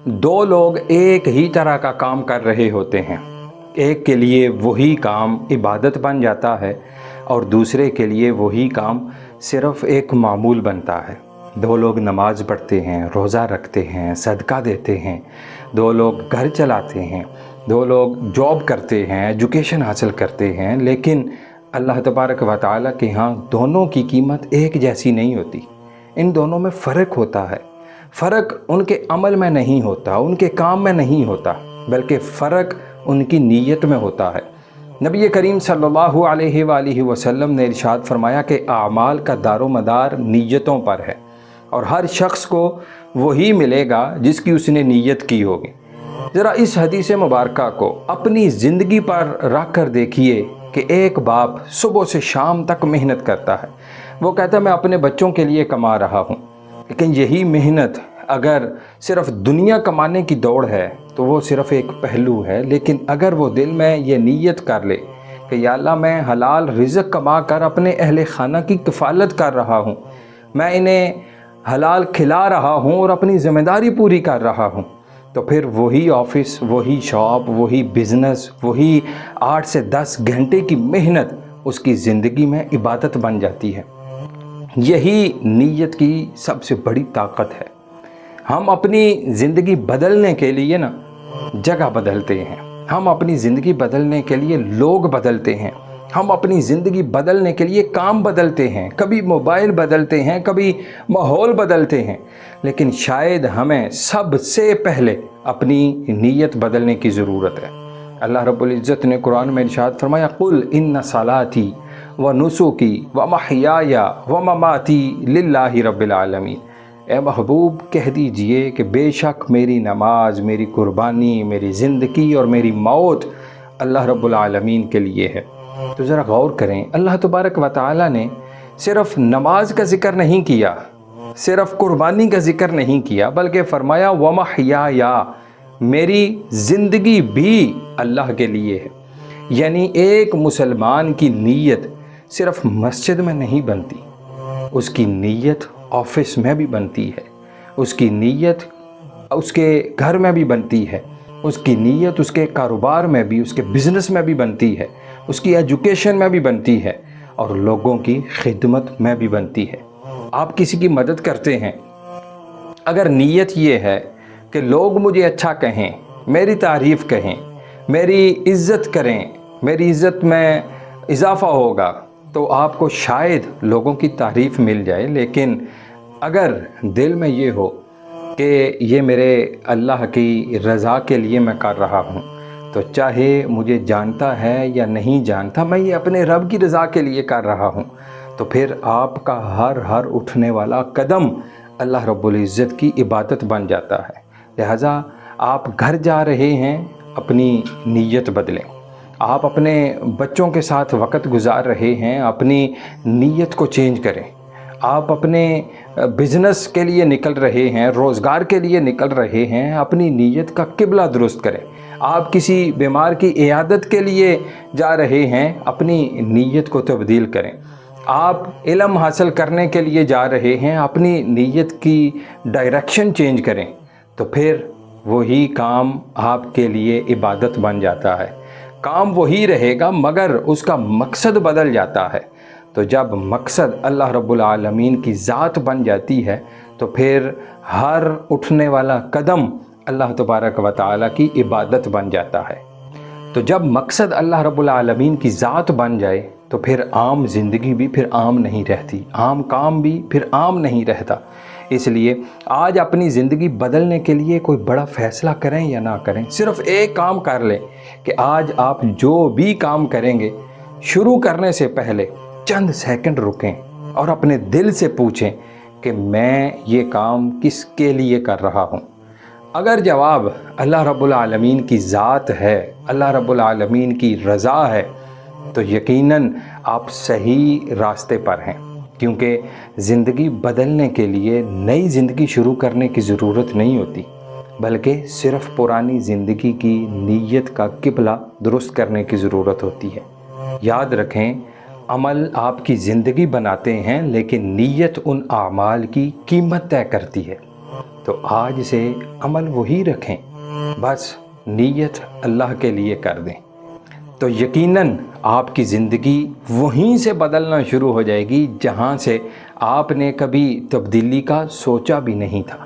दो लोग एक ही तरह का काम कर रहे होते हैं, एक के लिए वही काम इबादत बन जाता है और दूसरे के लिए वही काम सिर्फ़ एक मामूल बनता है। दो लोग नमाज़ पढ़ते हैं, रोज़ा रखते हैं, सदका देते हैं, दो लोग घर चलाते हैं, दो लोग जॉब करते हैं, एजुकेशन हासिल करते हैं, लेकिन अल्लाह तबारक व तआला के यहाँ दोनों की कीमत एक जैसी नहीं होती। इन दोनों में फ़र्क होता है। फ़र्क उनके अमल में नहीं होता, उनके काम में नहीं होता, बल्कि फ़र्क उनकी नीयत में होता है। नबी करीम सल्लल्लाहु अलैहि वसल्लम ने इरशाद फरमाया कि आमाल का दारोमदार नीयतों पर है और हर शख्स को वही मिलेगा जिसकी उसने नीयत की होगी। ज़रा इस हदीस मुबारका को अपनी ज़िंदगी पर रख कर देखिए कि एक बाप सुबह से शाम तक मेहनत करता है। वो कहता है मैं अपने बच्चों के लिए कमा रहा हूँ, लेकिन यही मेहनत अगर सिर्फ़ दुनिया कमाने की दौड़ है तो वो सिर्फ़ एक पहलू है। लेकिन अगर वो दिल में ये नीयत कर ले कि या अल्लाह मैं हलाल रिज़्क़ कमा कर अपने अहले खाना की किफ़ालत कर रहा हूँ, मैं इन्हें हलाल खिला रहा हूँ और अपनी ज़िम्मेदारी पूरी कर रहा हूँ, तो फिर वही ऑफ़िस, वही शॉप, वही बिज़नेस, वही 8 से 10 घंटे की मेहनत उसकी ज़िंदगी में इबादत बन जाती है। यही नीयत की सबसे बड़ी ताकत है। हम अपनी ज़िंदगी बदलने के लिए ना जगह बदलते हैं, हम अपनी ज़िंदगी बदलने के लिए लोग बदलते हैं, हम अपनी ज़िंदगी बदलने के लिए काम बदलते हैं, कभी मोबाइल बदलते हैं, कभी माहौल बदलते हैं, लेकिन शायद हमें सबसे पहले अपनी नीयत बदलने की ज़रूरत है। अल्लाह रब्बुल इज़्ज़त ने कुरान में इरशाद फरमाया, कुल इन्ना सलाती व नुसुकी व महयाया व ममाती लिल्लाहि रब्बिल आलमीन। ए महबूब कह दीजिए कि बेशक मेरी नमाज, मेरी कुर्बानी, मेरी ज़िंदगी और मेरी मौत अल्लाह रब्बुल आलमीन के लिए है। तो ज़रा गौर करें, अल्लाह तबारक व तआला ने सिर्फ़ नमाज का ज़िक्र नहीं किया, सिर्फ़ कुर्बानी का ज़िक्र नहीं किया, बल्कि फ़रमाया व महयाया, मेरी ज़िंदगी भी अल्लाह के लिए है। यानी एक मुसलमान की नीयत सिर्फ़ मस्जिद में नहीं बनती, उसकी नीयत ऑफ़िस में भी बनती है, उसकी नीयत उसके घर में भी बनती है, उसकी नीयत उसके कारोबार में भी, उसके बिज़नेस में भी बनती है, उसकी एजुकेशन में भी बनती है और लोगों की खिदमत में भी बनती है। आप किसी की मदद करते हैं, अगर नीयत ये है कि लोग मुझे अच्छा कहें, मेरी तारीफ़ कहें, मेरी इज़्ज़त करें, मेरी इज़्ज़त में इजाफ़ा होगा, तो आपको शायद लोगों की तारीफ़ मिल जाए। लेकिन अगर दिल में ये हो कि ये मेरे अल्लाह की रज़ा के लिए मैं कर रहा हूँ, तो चाहे मुझे जानता है या नहीं जानता, मैं ये अपने रब की रज़ा के लिए कर रहा हूँ, तो फिर आपका हर उठने वाला कदम अल्लाह रब्बुल इज़्ज़त की इबादत बन जाता है। लिहाजा आप घर जा रहे हैं, अपनी नीयत बदलें। आप अपने बच्चों के साथ वक़्त गुजार रहे हैं, अपनी नीयत को चेंज करें। आप अपने बिज़नेस के लिए निकल रहे हैं, रोज़गार के लिए निकल रहे हैं, अपनी नीयत का किबला दुरुस्त करें। आप किसी बीमार की इयादत के लिए जा रहे हैं, अपनी नीयत को तब्दील करें। आप इल्म हासिल करने के लिए जा रहे हैं, अपनी नीयत की डायरेक्शन चेंज करें, तो फिर वही काम आपके लिए इबादत बन जाता है। काम वही रहेगा मगर उसका मकसद बदल जाता है। तो जब मकसद अल्लाह रब्बुल आलमीन की ज़ात बन जाती है, तो फिर हर उठने वाला कदम अल्लाह तबारक व तआला की इबादत बन जाता है। तो जब मकसद अल्लाह रब्बुल आलमीन की ज़ात बन जाए, तो फिर आम ज़िंदगी भी फिर आम नहीं रहती, आम काम भी फिर आम नहीं रहता। इसलिए आज अपनी ज़िंदगी बदलने के लिए कोई बड़ा फ़ैसला करें या ना करें, सिर्फ़ एक काम कर लें कि आज आप जो भी काम करेंगे, शुरू करने से पहले चंद सेकंड रुकें और अपने दिल से पूछें कि मैं ये काम किसके लिए कर रहा हूँ। अगर जवाब अल्लाह रब्बुल आलमीन की ज़ात है, अल्लाह रब्बुल आलमीन की रज़ा है, तो यकीनन आप सही रास्ते पर हैं। क्योंकि ज़िंदगी बदलने के लिए नई ज़िंदगी शुरू करने की ज़रूरत नहीं होती, बल्कि सिर्फ़ पुरानी ज़िंदगी की नीयत का किबला दुरुस्त करने की ज़रूरत होती है। याद रखें, अमल आपकी ज़िंदगी बनाते हैं, लेकिन नीयत उन आमाल की कीमत तय करती है। تو آج سے عمل وہی رکھیں، بس نیت اللہ کے لیے کر دیں، تو یقیناً آپ کی زندگی وہیں سے بدلنا شروع ہو جائے گی جہاں سے آپ نے کبھی تبدیلی کا سوچا بھی نہیں تھا۔